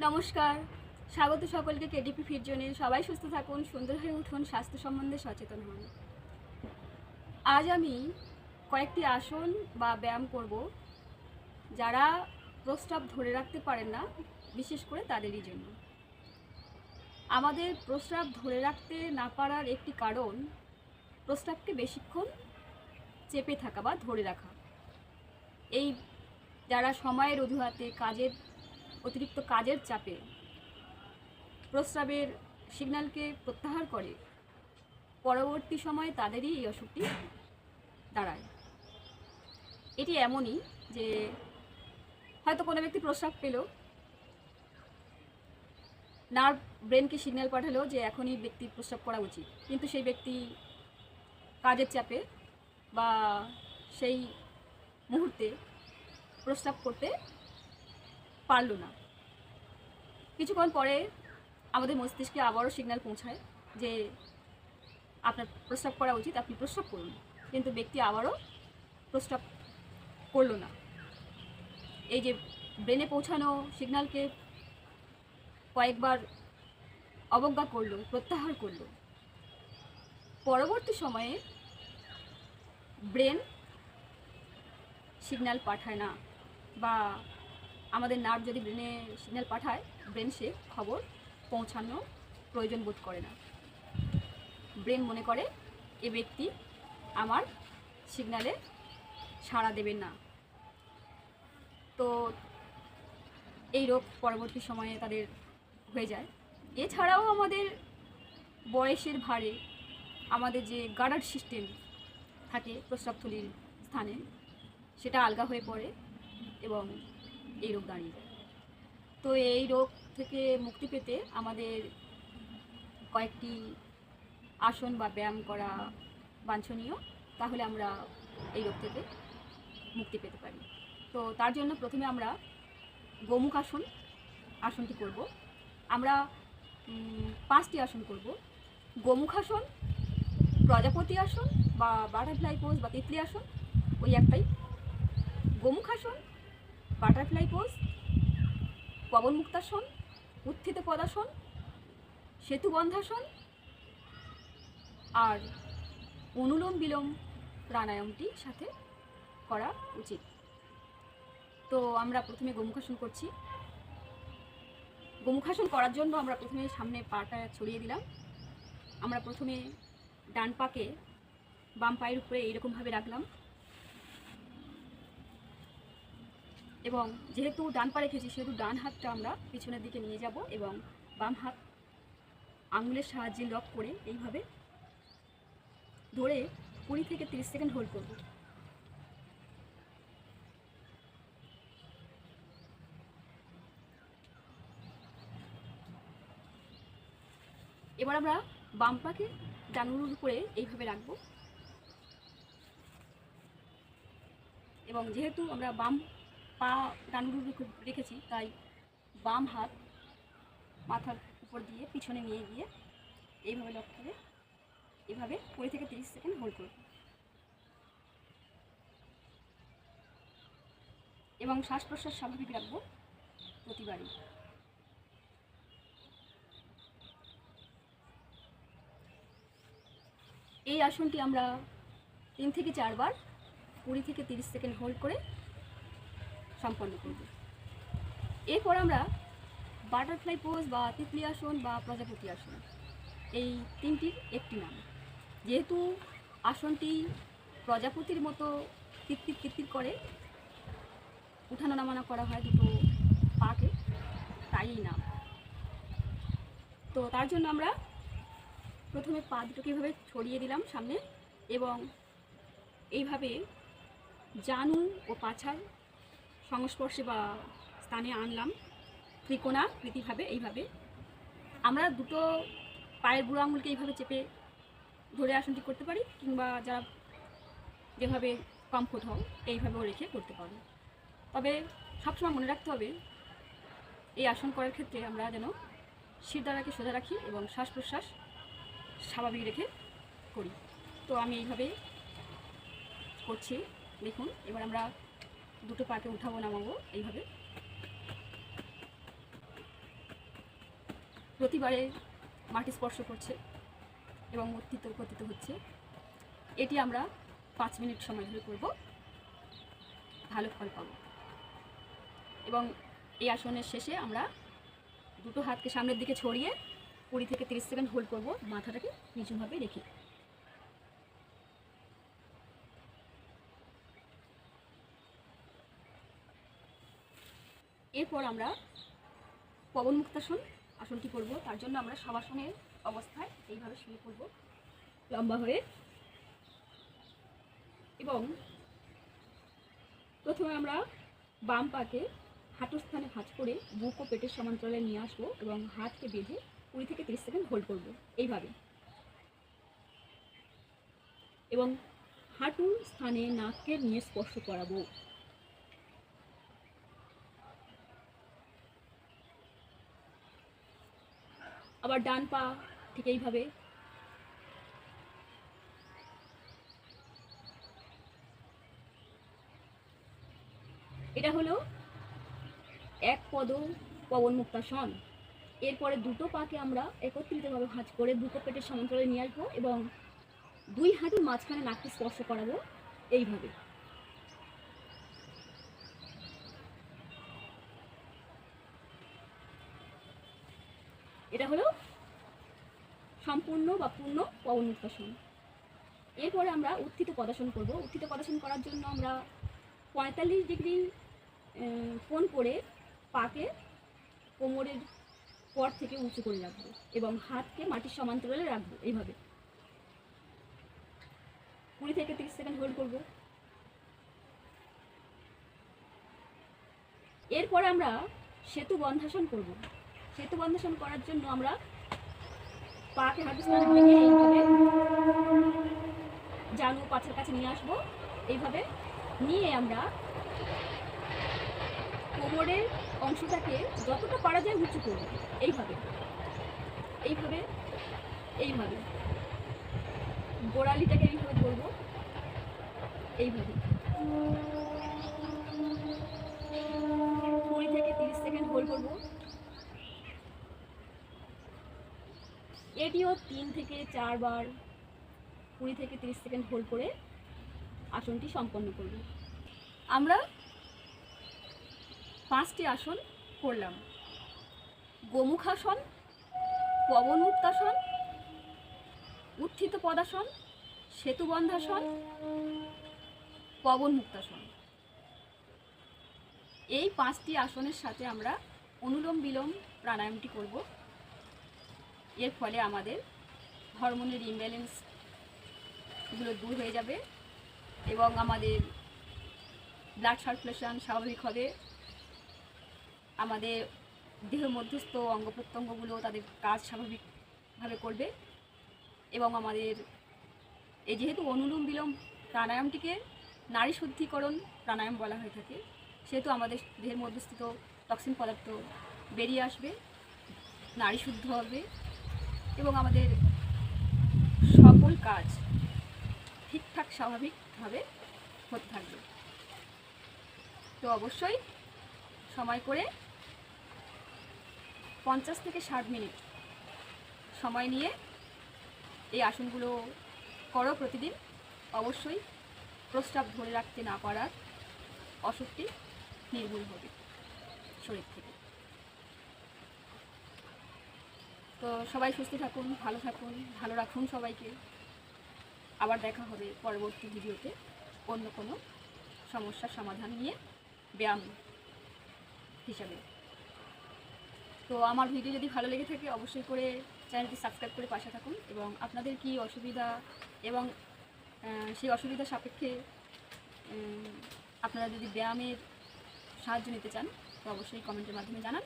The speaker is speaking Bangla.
নমস্কার, স্বাগত সকলকে কেডিপি ফিট জোনে। সবাই সুস্থ থাকুন, সুন্দর হয়ে উঠুন, স্বাস্থ্য সম্বন্ধে সচেতন হন। আজ আমি কয়েকটি আসন বা ব্যায়াম করব যারা প্রস্রাব ধরে রাখতে পারেন না, বিশেষ করে তাদেরই জন্য। আমাদের প্রস্রাব ধরে রাখতে না পারার একটি কারণ প্রস্রাবকে বেশিক্ষণ চেপে থাকা বা ধরে রাখা। এই যারা সময়ের অজুহাতে অতিরিক্ত কাজের চাপে প্রস্রাবের সিগন্যালকে প্রত্যাহার করে, পরবর্তী সময়ে তাদেরই এই অসুখটি দাঁড়ায়। এটি এমনই যে হয়তো কোনো ব্যক্তি প্রস্রাব পেল, নার্ভ ব্রেনকে সিগন্যাল পাঠালো যে এখনই ব্যক্তি প্রস্রাব করা উচিত, কিন্তু সেই ব্যক্তি কাজের চাপে বা সেই মুহূর্তে প্রস্রাব করতে পারল না। কিছুক্ষণ পরে আমাদের মস্তিষ্কে আবারও সিগন্যাল পৌঁছায় যে আপনার প্রস্রাব করা উচিত, আপনি প্রস্রাব করুন, কিন্তু ব্যক্তি আবারও প্রস্রাব করলো না। এই যে ব্রেনে পৌঁছানো সিগন্যালকে কয়েকবার অবজ্ঞা করলো, প্রত্যাহার করলো, পরবর্তী সময়ে ব্রেন সিগন্যাল পাঠায় না, বা আমাদের নার্ভ যদি ব্রেনে সিগন্যাল পাঠায়, ব্রেন সে খবর পৌঁছানো প্রয়োজন বোধ করে না। ব্রেন মনে করে এ ব্যক্তি আমার সিগন্যালে সাড়া দেবেন না। তো এই রোগ পরবর্তী সময়ে তাদের হয়ে যায়। এছাড়াও আমাদের বয়সের ভারে আমাদের যে গার্ডার সিস্টেম থাকে প্রস্রাবথলির স্থানে, সেটা আলগা হয়ে পড়ে এবং এই রোগ দাঁড়িয়ে যায়। তো এই রোগ থেকে মুক্তি পেতে আমাদের কয়েকটি আসন বা ব্যায়াম করা বাঞ্ছনীয়, তাহলে আমরা এই রোগ থেকে মুক্তি পেতে পারি। তো তার জন্য প্রথমে আমরা গোমুখ আসনটি করব। আমরা 5টি আসন করব। গোমুখ আসন, প্রজাপতি আসন বা বাটারফ্লাই পোজ বা তিতলি আসন ওই একটাই। গোমুখ আসন, বাটারফ্লাই পোজ, পবন মুক্তাসন, উত্থিত পদাসন, সেতুবন্ধাসন আর অনুলোম বিলোম প্রাণায়ামটি সাথে করা উচিত। তো আমরা প্রথমে গোমুখাসন করছি। গোমুখাসন করার জন্য আমরা প্রথমে সামনে পাটা ছড়িয়ে দিলাম। আমরা প্রথমে ডান পাকে বাম পায়ের উপরে এইরকমভাবে রাখলাম, এবং যেহেতু ডান পা রেখেছি সেহেতু ডান হাতটা আমরা পিছনের দিকে নিয়ে যাব এবং বাম হাত আঙুলের সাহায্যে লক করে এইভাবে ধরে 20 থেকে 30 সেকেন্ড হোল্ড করব। এবার আমরা বাম পাকে ডানুর উপরে এইভাবে রাখবো, এবং যেহেতু আমরা বাম পা ডানুর রেখেছি তাই বাম হাত মাথার উপর দিয়ে পিছনে নিয়ে গিয়ে এইভাবে লক করে এভাবে 20 থেকে 30 সেকেন্ড হোল্ড করব, এবং শ্বাস প্রশ্বাস স্বাভাবিক রাখবো প্রতিবারই। এই আসনটি আমরা 3 থেকে 4 বার 20 থেকে 30 সেকেন্ড হোল্ড করে সম্পন্ন করব। এরপর আমরা বাটারফ্লাই পোজ বা তিতলি আসন বা প্রজাপতি আসন, এই তিনটির একটি নাম। যেহেতু আসনটি প্রজাপতির মতো তিত্তির তিত্তির করে উঠানো নামানো করা হয় দুটো পাকে, তাই নাম। তো তার জন্য আমরা প্রথমে পা দুটোকে এইভাবে ছড়িয়ে দিলাম সামনে, এবং এইভাবে জানু ও পাছার সংস্পর্শে বা স্থানে আনলাম ত্রিকোণাকৃতিভাবে। এইভাবে আমরা দুটো পায়ের বুড়ো আঙুলকে এইভাবে চেপে ধরে আসনটি করতে পারি, কিংবা যারা যেভাবে কমফোর্ট হও এইভাবেও রেখে করতে পারো। তবে সবসময় মনে রাখতে হবে এই আসন করার ক্ষেত্রে আমরা যেন শিরদাঁড়াকে সোজা রাখি এবং শ্বাস প্রশ্বাস স্বাভাবিক রেখে করি। তো আমি এইভাবে করছি, দেখুন। এবার আমরা দুটো পাকে উঠাবো নামাবো এইভাবে। প্রতিবারে মাটি স্পর্শ করছে এবং উত্থিত পতিত হচ্ছে। এটি আমরা 5 মিনিট সময় ধরে করব, ভালো ফল পাব। এবং এই আসনের শেষে আমরা দুটো হাতকে সামনের দিকে ছড়িয়ে 20 থেকে 30 সেকেন্ড হোল্ড করব, মাথাটাকে নিচুভাবে রেখে। এরপর আমরা পবন মুক্তাসন আসনটি করব। তার জন্য আমরা শবাসনের অবস্থায় এইভাবে শুয়ে পড়ব লম্বা হয়ে, এবং প্রথমে আমরা বাম পাকে হাঁটুর স্থানে ভাঁজ করে বুক ও পেটের সমান্তরালে নিয়ে আসবো এবং হাতকে বেঁধে 20 থেকে 30 সেকেন্ড হোল্ড করব এইভাবে, এবং হাঁটুর স্থানে নাকের নিয়ে স্পর্শ করাবো। আবার ডান পা ঠিক এইভাবে। এটা হলো এক পদ পবন মুক্তাসন। এরপরে দুটো পাকে আমরা একত্রিতভাবে ভাঁজ করে বুক ও পেটের সমান্তরালে নিয়ে আসবো এবং 2 হাঁটুর মাঝখানে নাককে স্পর্শ করাবো এইভাবে। এটা হলো সম্পূর্ণ বা পূর্ণ পবন মুক্তাসন। এরপরে আমরা উত্থিত পদাসন করব। উত্থিত পদাসন করার জন্য আমরা 45 ডিগ্রি কোণ করে পাকে কোমরের পর থেকে উঁচু করে রাখবো এবং হাতকে মাটির সমান্তরালে রাখবো এইভাবে। 20 থেকে 30 সেকেন্ড হোল্ড করব। এরপরে আমরা সেতু বন্ধাসন করব। সেতু বন্ধাসন করার জন্য আমরা পাকে হাঁটু স্থানে ভেঙে এইভাবে জানু পাছের কাছে নিয়ে আসবো এইভাবে। নিয়ে আমরা কোমরের অংশটাকে যতটা পারা যায় উঁচু করব এইভাবে এইভাবে এইভাবে। গোড়ালিটাকে এইভাবে ধরবো এইভাবে। 20 থেকে 30 সেকেন্ড হোল্ড করব। এটিও 3 থেকে 4 বার 20 থেকে 30 সেকেন্ড হোল্ড করে আসনটি সম্পন্ন করব। আমরা 5টি আসন করলাম: গোমুখাসন, পবন মুক্তাসন, উত্থিত পদাসন, সেতু বন্ধাসন, পবন মুক্তাসন। এই 5টি আসনের সাথে আমরা অনুলোম বিলোম প্রাণায়ামটি করব। এর ফলে আমাদের হরমোনের ইমব্যালেন্সগুলো দূর হয়ে যাবে এবং আমাদের ব্লাড সার্কুলেশন স্বাভাবিক হবে। আমাদের দেহ মধ্যস্থ অঙ্গ প্রত্যঙ্গগুলো তাদের কাজ স্বাভাবিকভাবে করবে এবং আমাদের এই যেহেতু অনুলোম বিলোম প্রাণায়ামটিকে নারী শুদ্ধিকরণ প্রাণায়াম বলা হয়ে থাকে, সেহেতু আমাদের দেহের মধ্যস্থিত টক্সিন পদার্থ বেরিয়ে আসবে, নারী শুদ্ধ হবে এবং আমাদের সকল কাজ ঠিকঠাক স্বাভাবিকভাবে হতে থাকবে। তো অবশ্যই সময় করে 50 থেকে 60 মিনিট সময় নিয়ে এই আসনগুলো করো প্রতিদিন। অবশ্যই প্রস্রাব ধরে রাখতে না পারার অসুখটি নির্মূল হবে শরীর থেকে। তো সবাই সুস্থ থাকুন, ভালো থাকুন, ভালো রাখুন সবাইকে। আবার দেখা হবে পরবর্তী ভিডিওতে অন্য কোনো সমস্যার সমাধান নিয়ে ব্যায়াম হিসাবে। তো আমার ভিডিও যদি ভালো লেগে থাকে অবশ্যই করে চ্যানেলটি সাবস্ক্রাইব করে পাশে থাকুন এবং আপনাদের কি অসুবিধা এবং সেই অসুবিধা সাপেক্ষে আপনারা যদি ব্যায়ামের সাহায্য নিতে চান তো অবশ্যই কমেন্টের মাধ্যমে জানান।